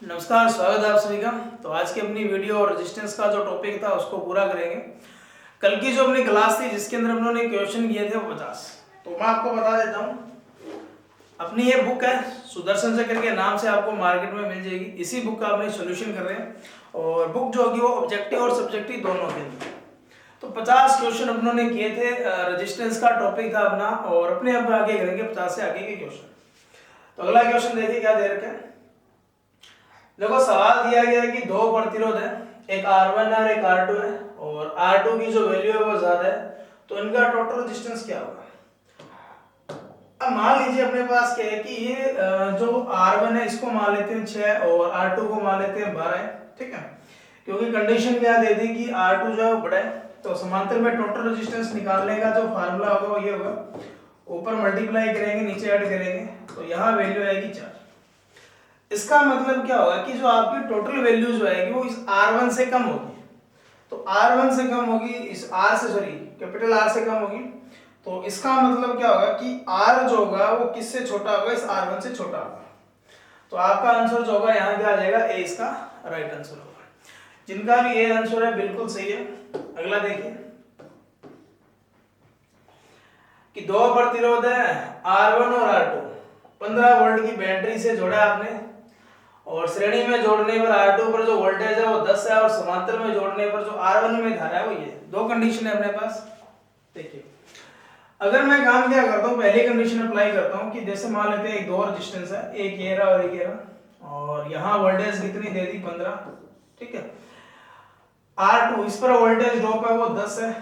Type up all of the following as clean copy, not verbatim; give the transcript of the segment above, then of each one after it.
नमस्कार, स्वागत है आप सभी का। तो आज की अपनी वीडियो और रेजिस्टेंस का जो टॉपिक था उसको पूरा करेंगे। कल की जो अपनी क्लास थी जिसके अंदर हम लोगों ने क्वेश्चन किए थे वो 50, तो मैं आपको बता देता हूँ। अपनी ये बुक है सुदर्शन चक्र के नाम से, आपको मार्केट में मिल जाएगी। इसी बुक का अपने सोल्यूशन कर रहे हैं और बुक जो होगी वो ऑब्जेक्टिव और सब्जेक्टिव दोनों के लिए। तो 50 क्वेश्चन अपनों ने किए थे, रेजिस्टेंस का टॉपिक था अपना, और अपने अब आगे करेंगे 50 से आगे के क्वेश्चन। तो अगला क्वेश्चन देखिए क्या दे रखा है। देखो सवाल दिया गया है कि दो प्रतिरोध है, एक R1 और एक R2 है, और R2 की जो वैल्यू है वो ज्यादा है, तो इनका टोटल रेजिस्टेंस क्या होगा। अब मान लीजिए अपने पास क्या है कि ये जो R1 है इसको मान लेते हैं 6 और R2 को मान लेते हैं 12 है, ठीक है। क्योंकि कंडीशन क्या दे दी कि R2 जो है बड़ा है, तो समांतर में टोटल रेजिस्टेंस निकालने का जो फार्मूला होगा वो ये होगा, ऊपर मल्टीप्लाई करेंगे नीचे ऐड करेंगे, तो यहाँ वैल्यू आएगी 4। इसका मतलब क्या होगा कि जो आपकी टोटल वैल्यू जो आएगी वो इस R1 से कम होगी। तो R1 से कम होगी, इस R से, सॉरी कैपिटल R से कम होगी। तो इसका मतलब क्या होगा कि R जो होगा वो किससे छोटा होगा, इस R1 से छोटा होगा। तो आपका आंसर जो होगा यहाँ क्या आ जाएगा, ए इसका राइट आंसर होगा। जिनका भी ए आंसर है बिल्कुल सही है। अगला देखिए कि दो प्रतिरोध है R1 और R2, 15 वोल्ट की बैटरी से जोड़ा आपने, और श्रेणी में जोड़ने पर R2 पर जो वोल्टेज है वो 10 है, और समांतर में जोड़ने पर जो R1 में धारा है वो ये। दो कंडीशन है अपने पास। देखिए अगर मैं काम क्या करता हूँ, पहली कंडीशन अप्लाई करता हूँ कि जैसे मान लेते हैं एक दो रेजिस्टेंस है, एक ये रहा और एक ये रहा, और यहाँ वोल्टेज कितनी दे दी 15, ठीक है। R2 इस पर वोल्टेज ड्रॉप है वो 10 है,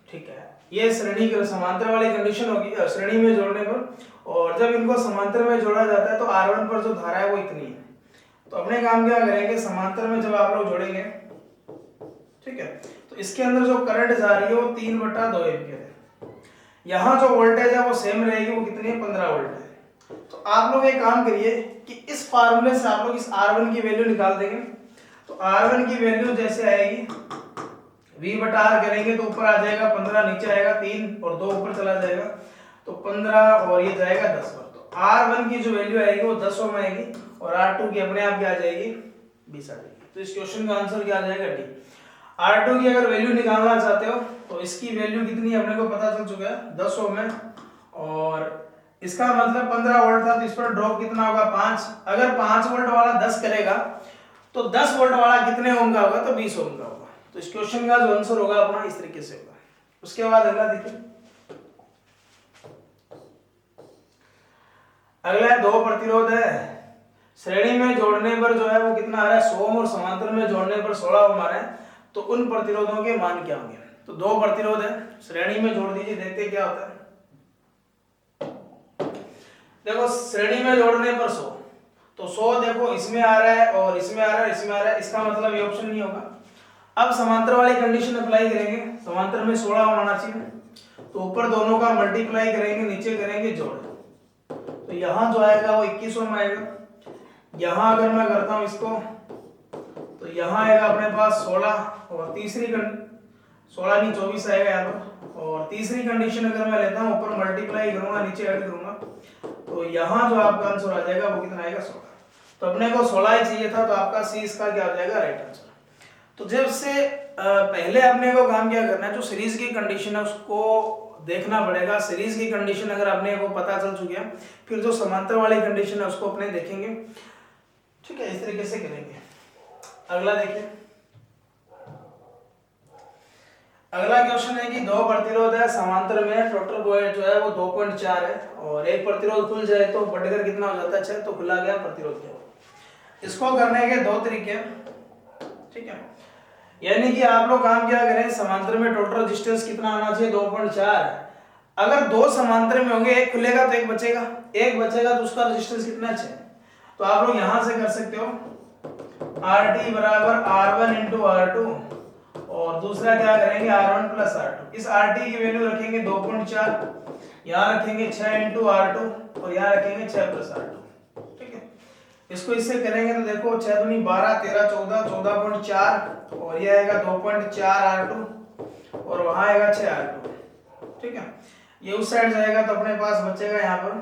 ठीक है। ये श्रेणी के समांतर वाली कंडीशन होगी, श्रेणी में जोड़ने पर, और जब इनको समांतर में जोड़ा जाता है तो R1 पर जो धारा है वो इतनी है। तो अपने काम क्या करेंगे, समांतर में जब आप लोग जोड़ेंगे, ठीक है, तो इसके अंदर जो करंट जा रही है वो 3/2 एम्पियर है। यहाँ जो वोल्टेज है वो सेम रहेगी, वो कितनी है, 15 वोल्ट है। तो आप लोग एक काम करिए कि इस फार्मूले से आप लोग इस R1 की वैल्यू निकाल देंगे। तो R1 की वैल्यू जैसे आएगी V/R करेंगे तो ऊपर आ जाएगा 15, नीचे आएगा 3 और 2 ऊपर चला जाएगा, तो 15 और ये जाएगा 10 पर। तो R1 की जो वैल्यू आएगी वो 10 ओम आएगी, और R2 की अपने आप क्या आ जाएगी, 20 आ जाएगी। तो इस क्वेश्चन का आंसर क्या आ जाएगा, डी। R2 की अगर वैल्यू निकालना चाहते हो तो इसकी वैल्यू कितनी है अपने को पता चल चुका है, 10 ओम है, और इसका मतलब 15 वोल्ट था तो इस पर ड्रॉप कितना होगा, 5। अगर 5 वोल्ट वाला 10 करेगा तो 10 वोल्ट वाला कितने ओम का होगा, तो 20 ओम का होगा। तो इस क्वेश्चन का जो आंसर होगा अपना इस तरीके से होगा। उसके बाद अगला देखिए, अगला है दो प्रतिरोध है, श्रेणी में जोड़ने पर जो है वो कितना आ रहा है, 100 ओम, और समांतर में जोड़ने पर 16 ओम आ रहा है। तो उन प्रतिरोधों के मान क्या होंगे। तो दो प्रतिरोध है, श्रेणी में जोड़ दीजिए, देखते क्या होता है। देखो श्रेणी में जोड़ने पर 100, तो 100 देखो इसमें आ रहा है और इसमें आ रहा है, इसमें आ रहा है, इसका मतलब ये ऑप्शन नहीं होगा। अब समांतर वाली कंडीशन अप्लाई करेंगे, समांतर में 16 ओम आना चाहिए, तो ऊपर दोनों का मल्टीप्लाई करेंगे, नीचे करेंगे जोड़, तो यहाँ जो आएगा वो 21 ओम आएगा। यहाँ अगर मैं करता हूँ इसको, तो यहाँ आएगा अपने पास 16, और तीसरी 16 नहीं 24 आएगा यहाँ पर, और तीसरी कंडीशन अगर मैं लेता हूँ, ऊपर मल्टीप्लाई करूंगा नीचे ऐड करूंगा, तो यहाँ जो आपका आंसर आ जाएगा वो कितना आएगा, 16। तो अपने को 16 ही चाहिए था, तो आपका सी इसका क्या हो जाएगा, राइट आंसर। तो जब से पहले अपने को काम क्या करना है, जो सीरीज की कंडीशन है उसको देखना पड़ेगा। सीरीज की कंडीशन अगर अपने को पता चल चुकी है, फिर जो समांतर वाली कंडीशन है उसको अपने देखेंगे, ठीक है, इस तरीके से करेंगे। अगला देखिए, अगला क्वेश्चन है कि दो प्रतिरोध है समांतर में, टोटल जो है वो 2.4 है, और एक प्रतिरोध खुल जाए तो बढ़कर कितना हो जाता है, 6, तो खुला गया प्रतिरोध क्या। इसको करने के दो तरीके हैं, ठीक है। यानी कि आप लोग काम क्या करें, समांतर में टोटल रेजिस्टेंस कितना आना चाहिए, 2.4। अगर दो समांतर में होंगे, एक खुलेगा तो एक बचेगा, एक बचेगा तो उसका रेजिस्टेंस कितना है, 6। तो आप लोग यहां से कर सकते हो RT बराबर R1 इंटू R2, और दूसरा क्या करेंगे R1 प्लस R2। इस RT की वैल्यू रखेंगे 2.4, यहाँ रखेंगे 6 इंटू R2, और यहाँ रखेंगे 6 प्लस R2, ठीक है। इसको इससे करेंगे तो देखो 6 दूनी 12, 13, 14, 14.4, और ये आएगा 2.4 R2, और वहां आएगा 6 R2, ठीक है। ये उस साइड जाएगा तो अपने पास बचेगा यहाँ पर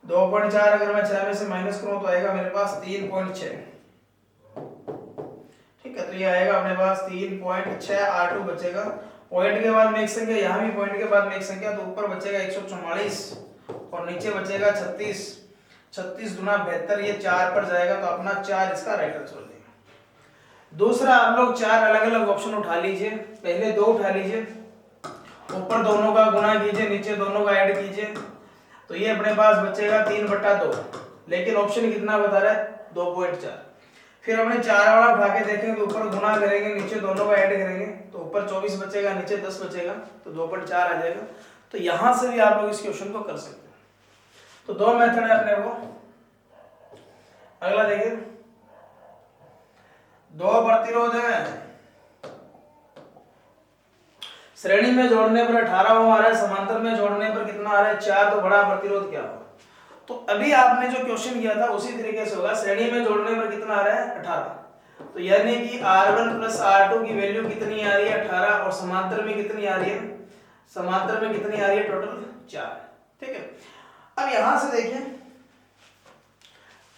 2.4, अगर मैं 6 में से माइनस करूं तो आएगा मेरे पास 3.6। ठीक है, तो ये आएगा अपने पास 3.6 R2 बचेगा। पॉइंट के बाद में एक संख्या, यहाँ भी पॉइंट के बाद में एक संख्या, तो ऊपर बचेगा 144 और नीचे बचेगा 36। 36 गुना 72 ये 4 पर जाएगा, तो अपना 4 इसका राइट आंसर हो जाएगा। दूसरा आप लोग 4 अलग अलग ऑप्शन उठा लीजिए, पहले 2 उठा लीजिए, ऊपर दोनों का गुणा कीजिए, नीचे दोनों का ऐड कीजिए, तो ये अपने पास बचेगा 3/2, लेकिन ऑप्शन कितना बता रहा है 2.4। फिर हमने 4 वाला उठा के देखेंगे, तो ऊपर गुणा करेंगे, नीचे दोनों का ऐड करेंगे, तो ऊपर 24 बचेगा, नीचे 10 बचेगा, तो 2.4 आ जाएगा। तो यहां से भी आप लोग इस क्वेश्चन को कर सकते हैं। तो 2 मेथड है अपने को। अगला देखिए, 2 प्रतिरोध है, श्रेणी में जोड़ने पर 18 ओम आ रहा है, समांतर में जोड़ने पर कितना आ रहा है 4, तो बड़ा प्रतिरोध क्या होगा। तो अभी आपने जो क्वेश्चन किया था उसी तरीके से होगा, श्रेणी में जोड़ने पर कितना आ रहा है 18, तो यानी कि R1 प्लस R2 की वैल्यू कितनी आ रही है 18, और समांतर में कितनी आ रही है, समांतर में कितनी आ रही है टोटल 4। ठीक है, अब यहां से देखिए,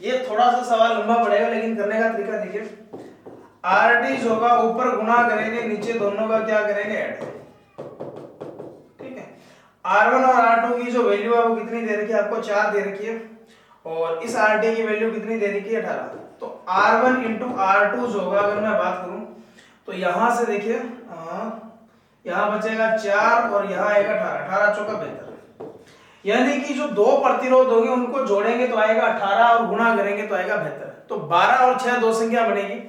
ये थोड़ा सा सवाल लंबा पड़ेगा, लेकिन करने का तरीका देखिए। RD होगा, ऊपर गुणा करेंगे, नीचे दोनों का क्या करेंगे ऐड। R1 और R2 की जो वैल्यू है वो कितनी दे रखी है आपको 4 दे रखी है, और इस RD की वैल्यू कितनी दे रखी है 18। तो R1 इंटू R2 जो होगा, अगर मैं बात करूं तो यहां से देखिए, यहां बचेगा 4 और यहां आएगा 18, 18 चौका 72, यानी कि जो 2 प्रतिरोध होंगे उनको जोड़ेंगे तो आएगा 18 और गुणा करेंगे तो आएगा 72। तो 12 और 6 दो संख्या बनेगी,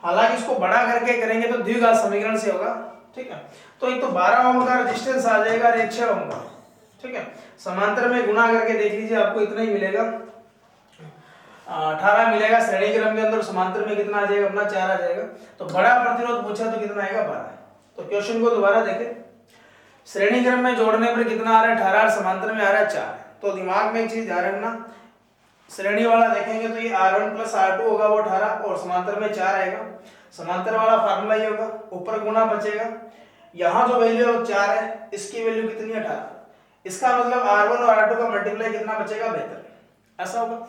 हालांकि इसको बड़ा करके करेंगे तो द्विघात समीकरण से होगा। ठीक है, तो एक तो 12 ओम का रेजिस्टेंस आ जाएगा और एक 6 ओम का। ठीक है, समांतर में गुणा करके देख लीजिए, आपको इतना ही मिलेगा, 18 मिलेगा श्रेणी क्रम के अंदर, समांतर में कितना आ जाएगा अपना 4 आ जाएगा। तो बड़ा प्रतिरोध पूछा तो कितना आएगा 12। तो क्वेश्चन को दोबारा देखें, श्रेणी क्रम में जोड़ने पर कितना आ रहा है 18 और समांतर में आ रहा है 4। तो दिमाग में एक चीज ध्यान रखना, श्रेणी वाला देखेंगे तो ये R1 प्लस R2 होगा वो 18 और समांतर में 4 आएगा। समांतर वाला फार्मूला ये होगा, ऊपर गुणा बचेगा, यहाँ जो वैल्यू है 4 है, इसकी वैल्यू कितनी है 18, इसका मतलब R1 और R2 का मल्टीप्लाई कितना बचेगा 72, ऐसा होगा।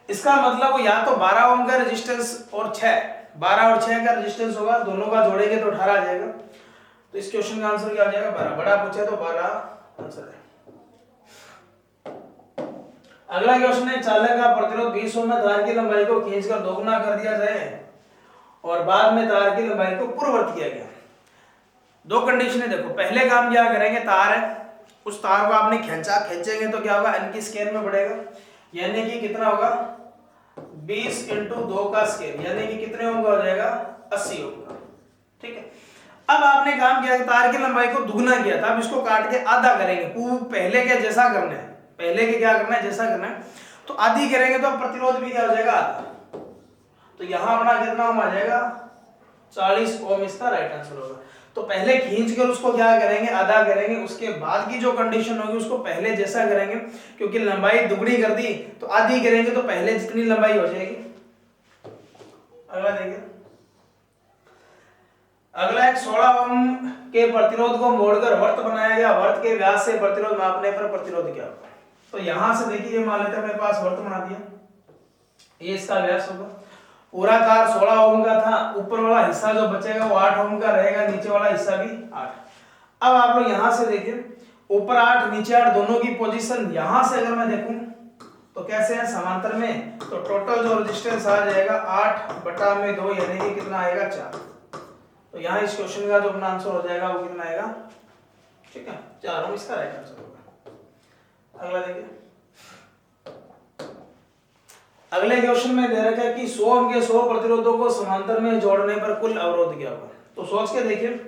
इसका मतलब या तो 12 ओम का रेजिस्टेंस और 6, 12 और 6 का रेजिस्टेंस होगा, दोनों का जोड़ेंगे तो 18 आ जाएगा। तो इस क्वेश्चन का आंसर क्या आ जाएगा 12, बड़ा पूछे तो 12 आंसर है। अगला क्वेश्चन है, चालक का प्रतिरोध 20 ओम में तार की लंबाई को खींचकर दोगुना कर दिया जाए और बाद में तार की लंबाई को पूर्ववत किया गया। दो कंडीशन है, देखो पहले काम क्या करेंगे, तार है, उस तार को आपने खींचेंगे तो क्या होगा n की स्केल में बढ़ेगा, यानी कि कितना होगा 20 इंटू 2 का स्केल, यानी कि कितने ओम का हो जाएगा 80 ओम का। ठीक है, अब आपने काम किया, तार की लंबाई को दुगना किया था, अब इसको काट के आधा करेंगे, पहले के जैसा करना है, पहले के क्या करना है जैसा करना है, तो आधी करेंगे तो प्रतिरोध भी क्या हो जाएगा आधा। तो यहां अपना कितना ओम आ जाएगा 40 ओम, इसका राइट आंसर होगा। तो पहले खींचकर उसको क्या करेंगे आधा करेंगे, उसके बाद की जो कंडीशन होगी उसको पहले जैसा करेंगे, क्योंकि लंबाई दुगनी कर दी तो आधी करेंगे तो पहले जितनी लंबाई हो जाएगी। अगला देखिए, अगला एक 16 ओम के प्रतिरोध को मोड़कर वर्त बनाया गया, वर्त के व्यास से प्रतिरोध मापने पर प्रतिरोध क्या होगा। तो यहां से देखिए, मान लेते हैं मेरे पास वर्त बना दिया, ये इसका व्यास होगा, पूरा तार 16 ओम का था, ऊपर वाला हिस्सा जो बचेगा वो 8 ओम का रहेगा, नीचे वाला हिस्सा भी 8। अब आप लोग यहां से देखिए, ऊपर 8 नीचे 8 दोनों की पोजीशन यहां से अगर मैं देखूं तो कैसे है समांतर में, तो टोटल जो रेजिस्टेंस आ जाएगा 8/2, यानी कि कितना आएगा 4। तो यहां इस क्वेश्चन का जो अपना आंसर हो जाएगा वो कितना आएगा, ठीक है 4 ओम, इसका राइट आंसर होगा। अगला देखिए, अगले क्वेश्चन में दे रखा है कि 100 ओम के 100 प्रतिरोधों को समांतर में जोड़ने पर कुल अवरोध क्या होगा। तो सोच के देखिए,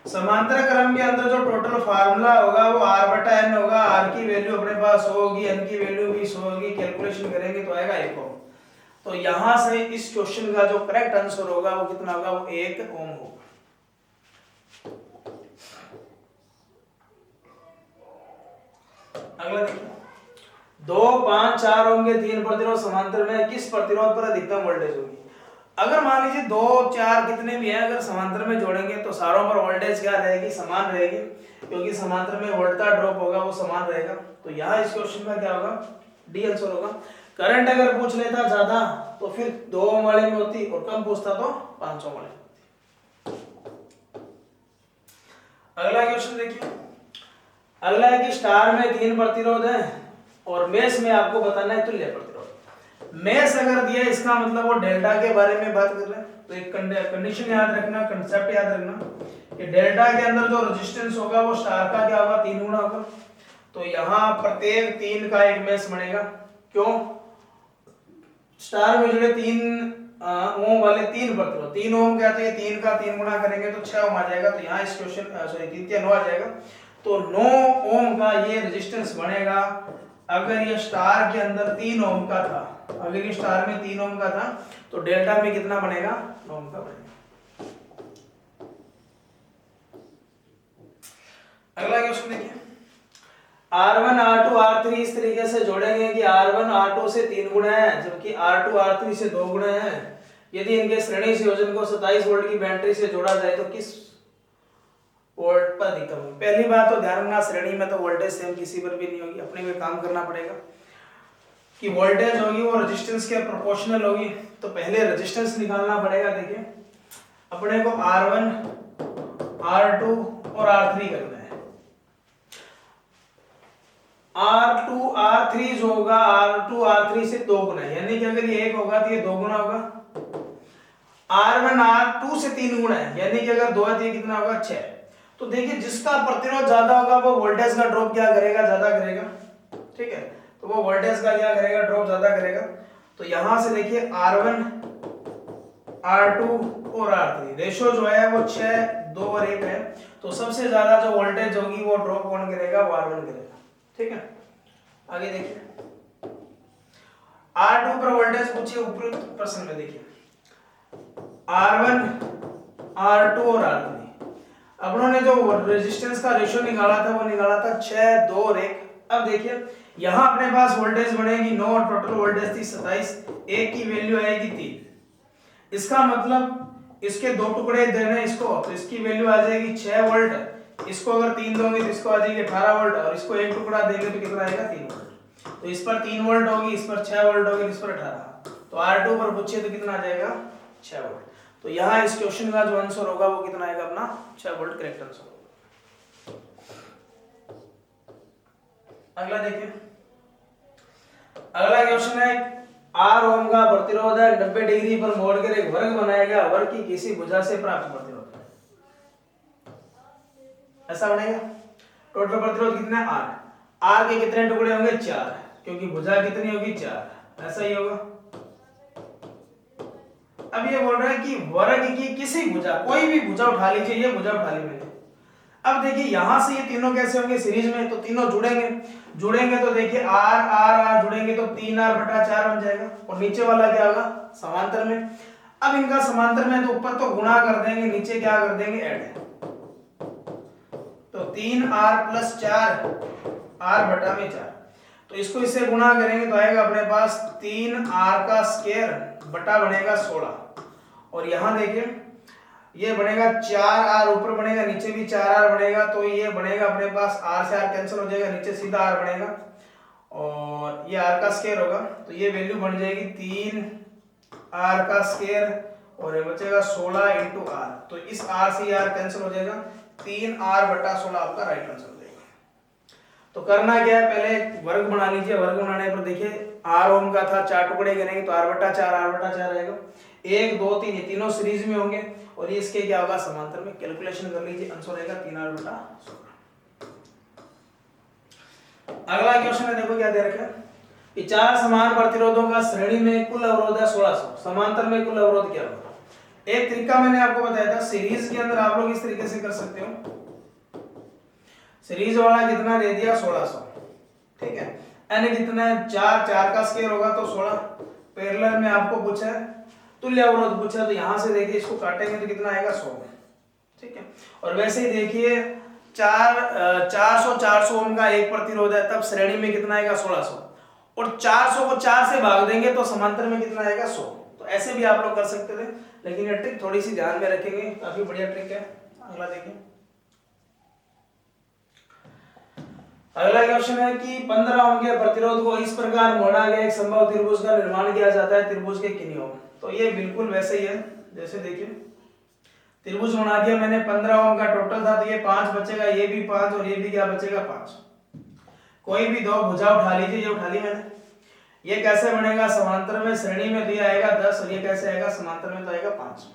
समांतर क्रम के अंदर जो टोटल फार्मूला होगा वो R/n होगा, R की वैल्यू अपने पास 100 होगी, n की वैल्यू भी 100 होगी, कैलकुलेशन करेंगे तो आएगा 1 ओम। तो यहां से इस क्वेश्चन का जो करेक्ट आंसर होगा वो कितना होगा, वो 1 ओम होगा। अगला देखिए, 2, 5, 4 ओम के 3 प्रतिरोध समांतर में किस प्रतिरोध पर अधिकतम वोल्टेज होगी। अगर मान लीजिए 2, 4 कितने भी हैं, अगर समांतर में जोड़ेंगे तो सारों पर वोल्टेज क्या रहेगी, समान रहेगी, क्योंकि समांतर में वोल्टा ड्रॉप होगा वो समान रहेगा। तो यहाँ इस क्वेश्चन का क्या होगा, डी आंसर होगा। करंट अगर पूछ लेता ज्यादा तो फिर 2 ओम वाले में होती, और कम पूछता तो 5 ओम वाले। अगला क्वेश्चन देखिए, अगला है कि स्टार में 3 प्रतिरोध है और मेष में आपको बताना है तुल्य प्रतिरोध। मेष अगर दिया है इसका मतलब वो डेल्टा के बारे में बात कर रहे हैं। तो एक कंडीशन याद रखना, कंसेप्ट याद रखना कि डेल्टा के अंदर जो रेजिस्टेंस होगा वो स्टार का क्या होगा, 3 गुना होगा। तो यहाँ प्रत्येक 3 का एक मेष बनेगा। क्यों? स्टार में जुड़े 3 ओम वाले 3 प्रतिरोध, 3 ओम क्या, तो ये 3 का 3 गुना करेंगे तो 6 ओम आ जाएगा। तो यहाँ इस क्वेश्चन सॉरी 3 के 9 आ जाएगा। तो 9 ओम का ये रेजिस्टेंस बनेगा अगर ये स्टार के अंदर 3 ओम का था। अगर ये स्टार में 3 ओम का था तो डेल्टा में कितना बनेगा, 9 ओम का बनेगा। अगला क्वेश्चन देखिए, R1 R2 R3 इस तरीके से जोड़ेंगे कि R1 R2 से 3 गुना है जबकि R2 R3 से 2 गुना है। यदि इनके श्रेणी संयोजन को 27 वोल्ट की बैटरी से जोड़ा जाए तो किस वोल्ट पर अधिकतम होगी? पहली बात तो ध्यान रखना, श्रेणी में तो वोल्टेज सेम किसी पर भी नहीं होगी, अपने में काम करना पड़ेगा कि वोल्टेज होगी वो रेजिस्टेंस के प्रोपोर्शनल होगी। तो पहले रेजिस्टेंस निकालना पड़ेगा। देखिए अपने को R1 R2 और R3 करना है। R2 R3 जो होगा R2 R3 से 2 गुना है, यानी कि अगर ये 1 होगा तो ये 2 गुना होगा। R1 R2 से 3 गुना है, यानी कि अगर 2 है तो ये कितना होगा, 6। तो देखिए जिसका प्रतिरोध ज्यादा होगा वो वोल्टेज का ड्रॉप क्या करेगा, ज्यादा करेगा। ठीक है, तो वो वोल्टेज का क्या करेगा, ड्रॉप ज्यादा करेगा। तो यहां से देखिए R1 R2 और R3 रेशो जो है वो 6 2 और 1 है। तो सबसे ज्यादा जो वोल्टेज होगी वो ड्रॉप कौन करेगा, वो R1 करेगा। ठीक है, आगे देखिए R2 पर वोल्टेज पूछिए उपरोक्त प्रश्न में। देखिए R1 R2 और R3 अपनों ने जो रेजिस्टेंस का रेशियो निकाला था वो निकाला था 6 2 और 1। अब देखिए यहां अपने पास वोल्टेज बनेगी 9 और टोटल वोल्टेज थी 27, 1 की वैल्यू आएगी 3। इसका मतलब इसके 2 टुकड़े देने इसको, तो इसकी वैल्यू आ जाएगी 6 वोल्ट। इसको अगर 3 दोगे तो इसको आ जाएगी 18 वोल्ट और इसको एक टुकड़ा देंगे तो कितना आएगा, 3 वोल्ट। तो इस पर 3 वोल्ट होगी, इस पर 6 वोल्ट होगी, इस पर 18। तो R2 पर पूछिए तो कितना आ जाएगा, 6 वोल्ट। तो यहाँ इस क्वेश्चन का जो आंसर होगा वो कितना आएगा, अपना 6 वोल्ट करेक्ट आंसर होगा। अगला देखिए, अगला क्वेश्चन है R ओम का प्रतिरोध है 90 डिग्री पर मोड़कर एक वर्ग बनाया गया, वर्ग की किसी भुजा से प्राप्त प्रतिरोध ऐसा बनेगा। टोटल प्रतिरोध कितना है, R के कितने टुकड़े होंगे, 4, क्योंकि भुजा कितनी होगी, 4। ऐसा ही होगा। अब ये बोल रहा है कि वर्ग की किसी भुजा, कोई भी भुजा उठा लीजिए, ये भुजा उठा ली मैंने। अब देखिए यहां से ये तीनों कैसे होंगे, सीरीज में, तो तीनों जुड़ेंगे तो देखिए R R R जुड़ेंगे तो 3R/4 बन जाएगा और नीचे वाला क्या होगा, समांतर में। अब इनका समांतर में तो ऊपर तो गुणा कर देंगे, नीचे क्या कर देंगे, ऐड। तो 3R+4 R/4। तो इसको इससे गुणा करेंगे तो आएगा अपने पास 3R² बटा बनेगा 16। और यहां देखिए ये बनेगा 4R, ऊपर बनेगा नीचे भी 4R बनेगा। तो ये बनेगा अपने पास R से R कैंसिल हो जाएगा, नीचे सीधा R बनेगा और ये R² होगा। तो ये वैल्यू बन जाएगी 3R² और ये बचेगा 16 × R। तो इस R से R कैंसिल हो जाएगा, 3R/16 आपका राइट आंसर हो जाएगा। तो करना क्या है, पहले वर्ग बना लीजिए। वर्ग बनाने पर देखिए R ओम का था, 4 टुकड़े करेंगे तो R/4 आएगा। 1 2 3 ये तीनों सीरीज में होंगे और ये इसके क्या होगा, समांतर में। कैलकुलेशन कर लीजिए, आंसर आएगा 3R/16। अगला क्वेश्चन है, देखो क्या दे रखा है कि 4 समान प्रतिरोधों का श्रेणी में कुल अवरोध है 1600, समांतर में कुल अवरोध क्या होगा। एक तरीका मैंने आपको बताया था, सीरीज के अंदर आप लोग इस तरीके से कर सकते हो। सीरीज वाला कितना दे दिया, 1600। ठीक है, यानी कितना है, 4 का स्क्वायर होगा तो 16। पैरेलल में आपको पूछा है तुल्य अवरोध पूछा, तो यहां से देखिए इसको काटेंगे तो कितना आएगा, 100। ठीक है, और वैसे ही देखिए 400 ओम का एक प्रतिरोध है, तब श्रेणी में कितना आएगा, 1600। और 400 को 4 से भाग देंगे तो समांतर में कितना आएगा, 100। तो ऐसे भी आप लोग कर सकते थे, लेकिन ये ट्रिक थोड़ी सी ध्यान में रखेंगे, काफी बढ़िया ट्रिक है। अगला देखिए, अगला क्वेश्चन है कि 15 ओम के प्रतिरोध को इस प्रकार मोड़ा गया एक संभव त्रिभुज का निर्माण किया जाता है, त्रिभुज के किन्हीं ओम। तो ये बिल्कुल वैसे ही है, जैसे देखिए त्रिभुज बना दिया मैंने, 15 ओम का टोटल था, तो ये 5 बचेगा, ये भी 5 और ये भी क्या बचेगा 5। कोई भी दो भुजा उठा लीजिए, ये उठा ली मैंने। ये कैसे बनेगा, समांतर में श्रेणी में दिया आएगा 10 और ये कैसे आएगा, समांतर में तो आएगा 5।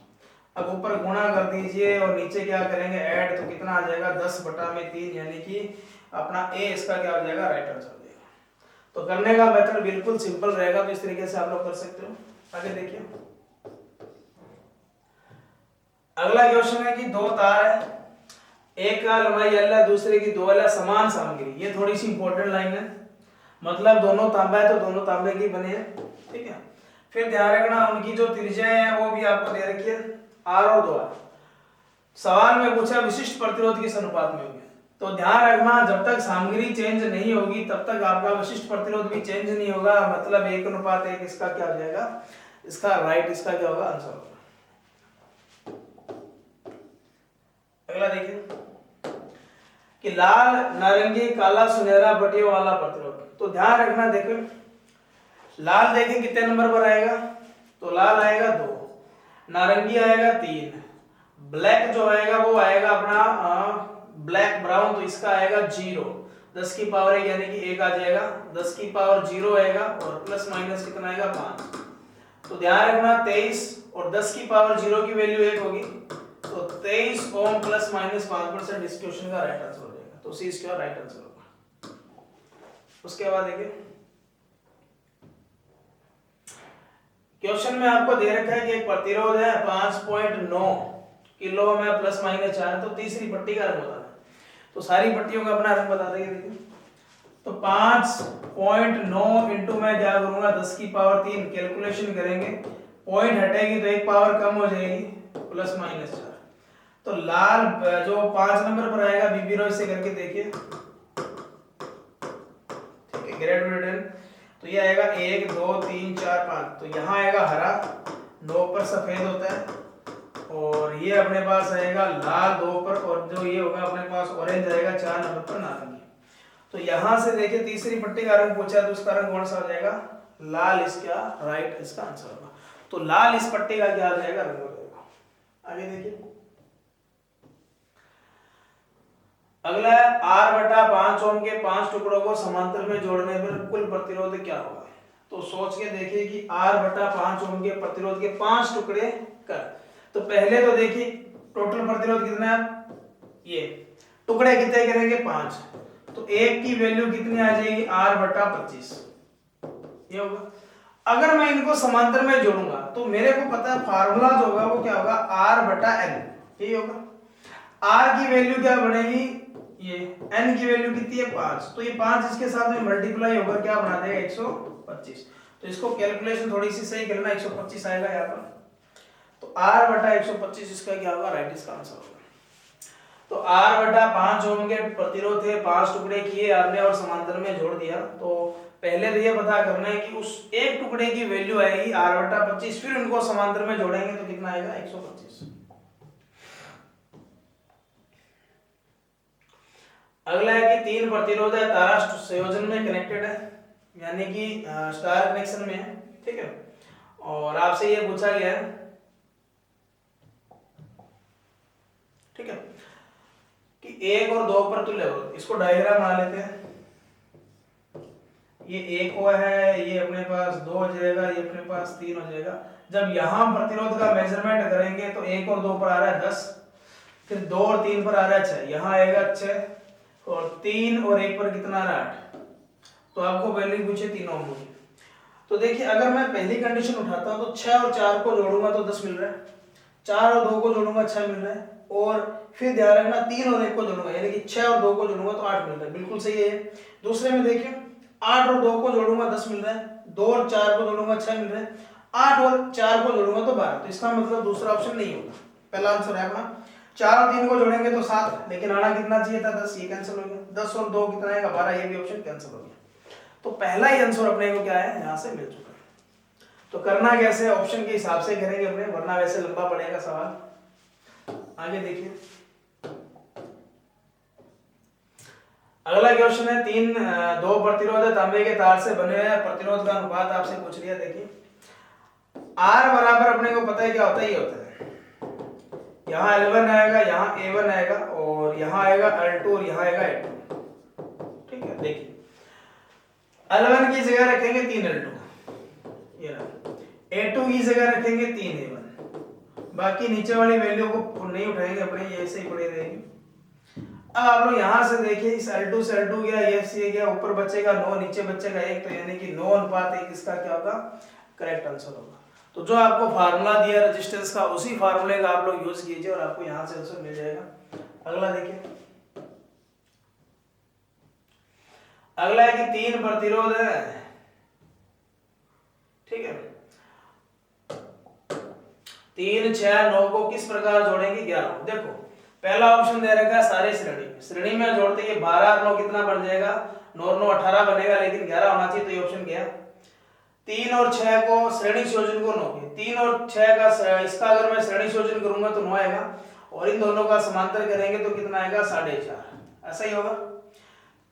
अब ऊपर गुणा कर दीजिए और नीचे क्या करेंगे ऐड, तो कितना आ जाएगा 10/3, यानी कि अपना ए इसका क्या हो जाएगा, राइट आंसर हो जाएगा। तो करने का मेथड बिल्कुल सिंपल रहेगा, तो इस तरीके से आप लोग कर सकते हो। आगे देखिए, अगला क्वेश्चन है कि दो तार है, एक का लंबाई L है, दूसरे की 2L है, समान सामग्री। ये थोड़ी सी इंपॉर्टेंट लाइन है, मतलब दोनों तांबा है तो दोनों तांबे की बने हैं, ठीक है। फिर ध्यान रखना उनकी जो त्रिज्याएं हैं वो भी आपको दे रखी है, R और 2R। सवाल में पूछा विशिष्ट प्रतिरोध किस अनुपात में होगी, तो ध्यान रखना जब तक सामग्री चेंज नहीं होगी तब तक आपका विशिष्ट प्रतिरोध भी चेंज नहीं होगा, मतलब 1:1 इसका क्या हो जाएगा, इसका राइट, इसका क्या होगा, आंसर होगा। अगला देखिए कि लाल, नारंगी, काला, सुनहरा बटियों वाला प्रतिरोध। तो ध्यान रखना, देखो लाल देखें कितने नंबर पर आएगा, तो लाल आएगा 2, नारंगी आएगा 3, ब्लैक जो आएगा वो आएगा अपना ब्लैक ब्राउन, तो इसका आएगा 0, 10 की पावर 1 यानी कि 1 आ जाएगा, 10 की पावर 0 आएगा और प्लस माइनस कितना आएगा 5। तो ध्यान रखना 23 और 10 की पावर 0 की वैल्यू 1 होगी, तो 23 ओम प्लस माइनस 5% इस क्वेश्चन का राइट आंसर हो जाएगा, तो सी इसका राइट आंसर होगा। उसके बाद देखिए क्वेश्चन में आपको दे रखा है कि एक प्रतिरोध है 5.9 किलो में प्लस माइनस 4, तो तीसरी पट्टी का रंग बताना है। तो सारी पट्टियों का अपना रंग बता देंगे, देखिए तो 5.9 इंटू मैं क्या करूंगा 10 की पावर 3, कैलकुलेशन करेंगे, पॉइंट हटेगी तो एक पावर कम हो जाएगी, प्लस माइनस 4। तो लाल जो 5 नंबर पर आएगा, बीबी रॉय से करके देखिए, ठीक है, ग्रेजुएटेड, तो ये आएगा 1 2 3 4 5, तो यहाँ आएगा हरा, 9 पर सफेद होता है, और ये अपने पास आएगा लाल 2 पर, और जो ये होगा अपने पास ऑरेंज आएगा 4 नंबर पर, नारंगी। तो यहां से देखिए तीसरी पट्टी का रंग पूछा है, तो उसका रंग कौन सा हो जाएगा, लाल, इसका राइट इसका आंसर होगा। तो लाल इस पट्टी का क्या हो जाएगा, रंग हो जाएगा। आगे देखिए अगला है R/5 ओम के 5 टुकड़ों को समांतर में जोड़ने पर कुल प्रतिरोध क्या होगा। तो सोच के देखिए कि R/5 ओम के प्रतिरोध के 5 टुकड़े कर, तो पहले तो देखिए टोटल प्रतिरोध कितना है, ये टुकड़े कितने करेंगे 5, तो एक की वैल्यू कितनी आ जाएगी, R/25 ये होगा। अगर मैं इनको समांतर में जोड़ूंगा तो मेरे को पता है फार्मूला जो होगा वो क्या होगा, R/N, यही होगा। R की वैल्यू क्या बनेगी, ये N की वैल्यू कितनी है 5, तो ये 5 इसके साथ में मल्टीप्लाई होकर क्या बना देगा 125। तो इसको कैलकुलेशन थोड़ी सी सही करना, 125 आएगा यहाँ पर, तो R/125 इसका क्या होगा, राइट इसका आंसर होगा। तो R/5 ओम के प्रतिरोध थे, 5 टुकड़े किए आपने और समांतर में जोड़ दिया। तो पहले तो ये पता करना है कि उस एक टुकड़े की वैल्यू आएगी R/25, फिर उनको समांतर में जोड़ेंगे तो कितना आएगा 125। अगला है कि 3 प्रतिरोध है, तारा संयोजन में कनेक्टेड है, यानी कि स्टार कनेक्शन में है, ठीक है। और आपसे ये पूछा गया है, ठीक है, कि 1 और 2 पर तुल्य अवरोध, इसको डायग्राम बना लेते हैं। ये 1 हुआ है, ये अपने पास 2 हो जाएगा, ये अपने पास 3 हो जाएगा। जब यहां प्रतिरोध का मेजरमेंट करेंगे तो 1 और 2 पर आ रहा है 10, फिर 2 और 3 पर आ रहा है 6, यहाँ आएगा 6, और 3 और 1 पर कितना आ रहा है 8। तो आपको वैल्यू पूछे 3 ओम की, तो देखिए अगर मैं पहली कंडीशन उठाता हूं तो 6 और 4 को जोड़ूंगा तो 10 मिल रहा है, 4 और 2 को जोड़ूंगा 6 मिल रहा है, और फिर ध्यान रखना 3 और 1 को जोड़ूंगा यानी कि 6 और 2 को जोड़ूंगा तो 8 मिल रहा है, बिल्कुल सही है। दूसरे में देखिए 8 और 2 को जोड़ूंगा 10 मिल रहा है, 2 और 4 को जोड़ूंगा 6 मिल रहा है, 8 और 4 को जोड़ूंगा तो 12। तो इसका मतलब दूसरा ऑप्शन नहीं होगा, पहला आंसर है अपना। 4 और 3 को जोड़ेंगे तो 7, लेकिन आना कितना चाहिए था 10, ये कैंसिल हो गया। 10 और 2 कितना आएगा 12, ये भी ऑप्शन कैंसिल हो गया। तो पहला ही आंसर अपने को क्या है, यहां से मिल चुका है। तो करना कैसे, ऑप्शन के हिसाब से करेंगे अपने, वरना वैसे लंबा पड़ेगा सवाल। आगे देखिए अगला क्वेश्चन है, 2 प्रतिरोध है, तांबे के तार से बने हैं, प्रतिरोध का अनुपात आपसे पूछ लिया। देखिए R बराबर अपने को पता है क्या होता है, ये होता है, यहाँ L1 आएगा, यहाँ A1 आएगा और यहाँ आएगा L2 और यहाँ आएगा A2। ठीक है, देखिए L1 की जगह रखेंगे 3L2, ये रहा। A2 की जगह रखेंगे 3A1। बाकी नीचे वाली वैल्यू को नहीं उठाएंगे अपने, ये ऐसे ही पड़े रहेंगे। अब आप लोग यहाँ से देखिए, इस L2 से L2 गया, ये से गया, ऊपर बचेगा 9, नीचे बचेगा 1, तो यानी कि 9:1 इसका क्या होगा, करेक्ट आंसर होगा। तो जो आपको फार्मूला दिया रेजिस्टेंस का, उसी फार्मूले का आप लोग यूज कीजिए और आपको यहाँ से आंसर मिल जाएगा। अगला देखिए, अगला है कि 3 प्रतिरोध है। ठीक है, 3, 6, 9 को किस प्रकार जोड़ेंगे 11। देखो पहला ऑप्शन दे रखा है सारे श्रेणी में जोड़ते ये 12 और 9 कितना बन जाएगा, 9 और 9 18 बनेगा, लेकिन 11 होना चाहिए, तो ये ऑप्शन गया। 3 और 6 को श्रेणी संयोजन को 9 के 3 और 6 का इसका अगर मैं श्रेणी संयोजन करूंगा तो 9 आएगा, और इन दोनों का समांतर करेंगे तो कितना आएगा 4.5, ऐसा ही होगा।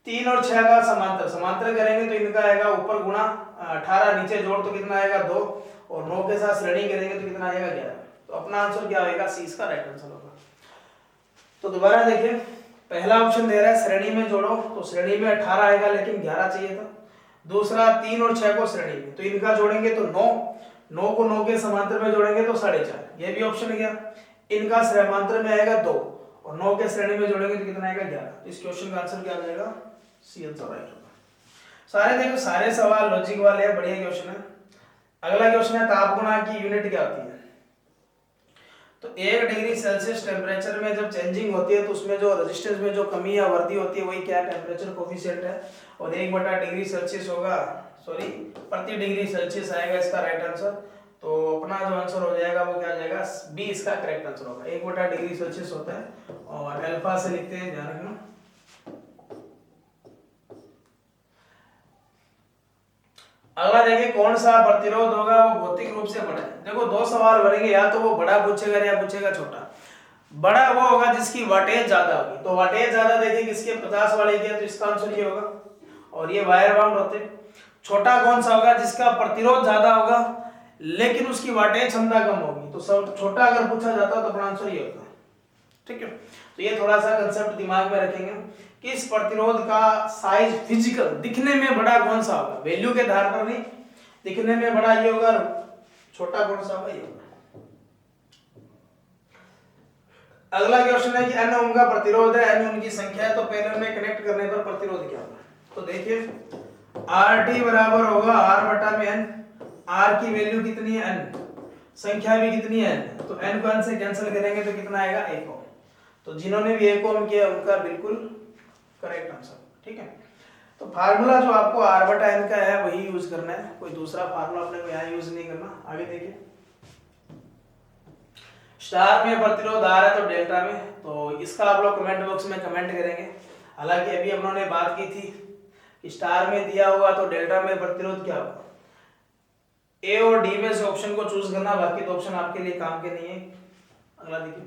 3 और 6 का समांतर करेंगे तो इनका आएगा ऊपर गुणा 18, नीचे जोड़ तो कितना आएगा 2, और 9 के साथ श्रेणी करेंगे तो कितना आएगा 11। तो अपना आंसर क्या आएगा, सी इसका राइट आंसर होगा। तो दोबारा देखिए, पहला ऑप्शन दे रहा है श्रेणी में जोड़ो, तो श्रेणी में 18 आएगा लेकिन 11 चाहिए था। दूसरा 3 और 6 को श्रेणी में, तो इनका जोड़ेंगे तो 9 को 9 के समांतर में जोड़ेंगे तो 4.5, ये भी ऑप्शन गया। इनका समांतर में आएगा 2 और 9 के श्रेणी में जोड़ेंगे तो कितना आएगा 11। इस क्वेश्चन का आंसर क्या आ जाएगा, सी आंसर राइट होगा। सारे देखो सारे सवाल लॉजिक वाले हैं, बढ़िया क्वेश्चन है। अगला क्वेश्चन है ताप गुणा की यूनिट क्या होती है। तो 1 डिग्री सेल्सियस टेम्परेचर में जब चेंजिंग होती है तो उसमें जो रेजिस्टेंस में जो कमी या वृद्धि होती है वही क्या टेम्परेचर कोफिशिएंट है, और 1/डिग्री सेल्सियस होगा, सॉरी प्रति डिग्री सेल्सियस आएगा इसका राइट आंसर। तो अपना जो आंसर हो जाएगा वो क्या आ जाएगा, बी इसका करेक्ट आंसर होगा। 1/डिग्री सेल्सियस होता है और अल्फा से लिखते हैं, ध्यान रखना। अगला देखिए, कौन सा प्रतिरोध होगा वो भौतिक रूप से बड़ा है। देखो दो सवाल बनेंगे, या तो वो बड़ा पूछेगा या पूछेगा छोटा। बड़ा वो होगा जिसकी वाटेज ज्यादा होगी, तो वाटेज ज्यादा देखिए किसके 50 वाले की है, तो इसका आंसर ये होगा, और ये वायर बाउंड होते हैं। छोटा कौन सा होगा, जिसका प्रतिरोध ज्यादा होगा लेकिन उसकी वाटेज क्षमता कम होगी, तो सब छोटा अगर पूछा जाता तो अपना आंसर ये होता है। ठीक है, तो ये थोड़ा सा कंसेप्ट दिमाग में रखेंगे कि इस प्रतिरोध का साइज फिजिकल दिखने में बड़ा कौन सा होगा, वैल्यू के आधार पर नहीं, दिखने में बड़ा ये होगा, छोटा कौन सा होगा ये होगा। अगला क्वेश्चन है कि n ओम का प्रतिरोध है, n उनकी संख्या है, तो पैरेलल में कनेक्ट करने पर प्रतिरोध क्या होगा। तो देखिए RT बराबर होगा R/n, R की वैल्यू कितनी है n, संख्या भी कितनी है n, तो n को n से कैंसिल करेंगे तो कितना आएगा 1 ओम। तो जिन्होंने भी 1 ओम किया उनका बिल्कुल करेक्ट आंसर। ठीक है, तो फार्मूला जो आपको R/n का है वही यूज करना है, कोई दूसरा फार्मूला अपने को यहाँ यूज नहीं करना। आगे देखिए, स्टार में प्रतिरोध आ रहा है तो डेल्टा में, तो इसका आप लोग कमेंट बॉक्स में कमेंट करेंगे। हालांकि अभी हम लोगों ने बात की थी कि स्टार में दिया होगा तो डेल्टा में प्रतिरोध क्या होगा, ए और डी में से ऑप्शन को चूज करना, बाकी तो ऑप्शन आपके लिए काम के नहीं है। अगला देखिए,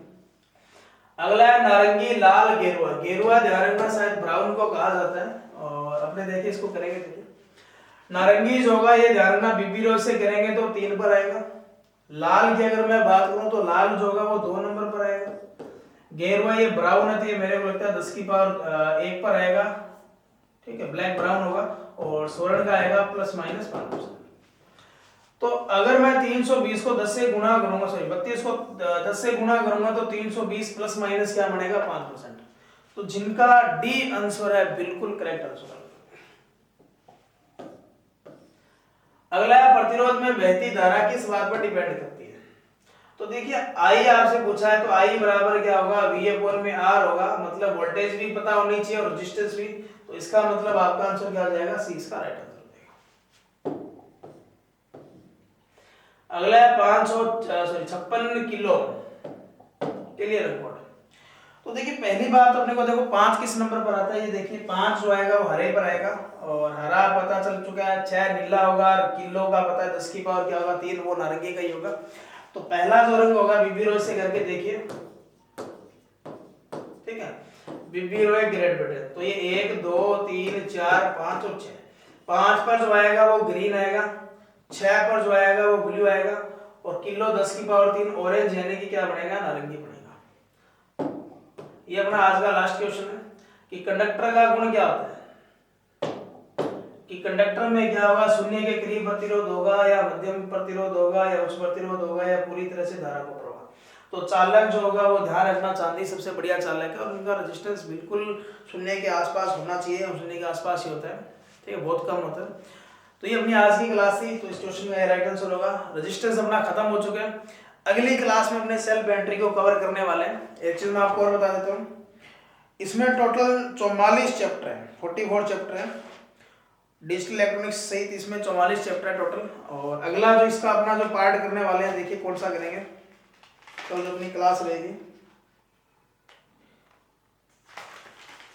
अगला है नारंगी लाल गेरुआ। गेरुआ ध्यान रखना शायद ब्राउन को कहा जाता है, और अपने देखिए इसको करेंगे। देखिए नारंगी जो होगा ये ध्यान रखना बीबी रो से करेंगे तो 3 पर आएगा। लाल की अगर मैं बात करूं तो लाल जो होगा वो 2 नंबर पर आएगा। गेरुआ ये ब्राउन है तो ये मेरे को लगता है 10 की पावर 1 पर आएगा। ठीक है, ब्लैक ब्राउन होगा, और स्वर्ण का आएगा ±5%। तो अगर मैं 320 को 10 से गुणा करूंगा, सॉरी 32 को 10 से गुणा करूंगा तो 320 प्लस माइनस क्या बनेगा 5%। तो जिनका डी आंसर है बिल्कुल करेक्ट आंसर है। अगला है प्रतिरोध में बहती धारा किस बात पर डिपेंड करती है। तो देखिए आई आपसे पूछा है, तो आई बराबर क्या होगा, V/R होगा, मतलब वोल्टेज भी पता होनी चाहिए और रेजिस्टेंस भी। तो इसका मतलब आपका आंसर क्या आ जाएगा, सी इसका राइट आंसर हो जाएगा। अगला है 556 किलो के लिए रिकॉर्ड। तो देखिए पहली बात अपने को देखो 5 किस नंबर पर आता है, ये देखिए 5 जो आएगा वो हरे पर आएगा, और हरा पता चल चुका है, 6 नीला होगा, और किलो का पता है 10 की पावर क्या होगा 3, वो नारंगी का ही होगा। तो पहला जो रंग होगा बीबी रो से करके देखिए, ठीक है, बीबी रो एक ग्रेड बेटे, तो ये 1 2 3 4 5 और 6। 5 पर जो आएगा वो ग्रीन आएगा, 6 पर जो आएगा वो ब्लू आएगा, और किलो 10 की पावर 3 ऑरेंज यानी कि क्या बनेगा, नारंगी बनेगा। ये अपना आज का लास्ट क्वेश्चन है कि कंडक्टर का गुण क्या होता है, कि कंडक्टर में क्या होगा, शून्य के करीब प्रतिरोध होगा या मध्यम प्रतिरोध होगा या उच्च प्रतिरोध होगा या पूरी तरह से धारा को प्रवाह। तो चालक जो होगा वो ध्यान रखना, चांदी सबसे बढ़िया चालक है और उनका रेजिस्टेंस बिल्कुल शून्य के आसपास होना चाहिए, और शून्य के आसपास ही होता है, ठीक है, बहुत कम होता है। तो ये अपनी आज की क्लास थी, तो इस क्वेश्चन का राइट आंसर होगा। रेजिस्टेंस अपना खत्म हो चुका है। अगली क्लास में अपने सेल्फ बैटरी को कवर करने वाले हैं। एक चीज मैं आपको और बता देता हूँ, इसमें टोटल 44 चैप्टर है, 44 चैप्टर है, डिजिटल इलेक्ट्रॉनिक्स सहित इसमें 44 चैप्टर है टोटल। और अगला जो इसका अपना जो पार्ट करने वाले हैं, देखिए कौन सा करेंगे, तो जो अपनी क्लास रहेगी,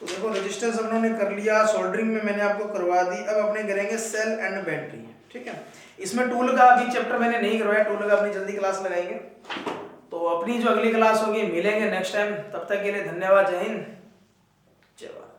तो देखो रेजिस्टेंस हम लोगों ने कर लिया, सोल्डरिंग में मैंने आपको करवा दी, अब अपने करेंगे सेल एंड बैटरी, ठीक है। इसमें टूल का अभी चैप्टर मैंने नहीं करवाया, टूल का अपनी जल्दी क्लास लगाएंगे। तो अपनी जो अगली क्लास होगी मिलेंगे नेक्स्ट टाइम, तब तक के लिए धन्यवाद, जय हिंद, जय भारत।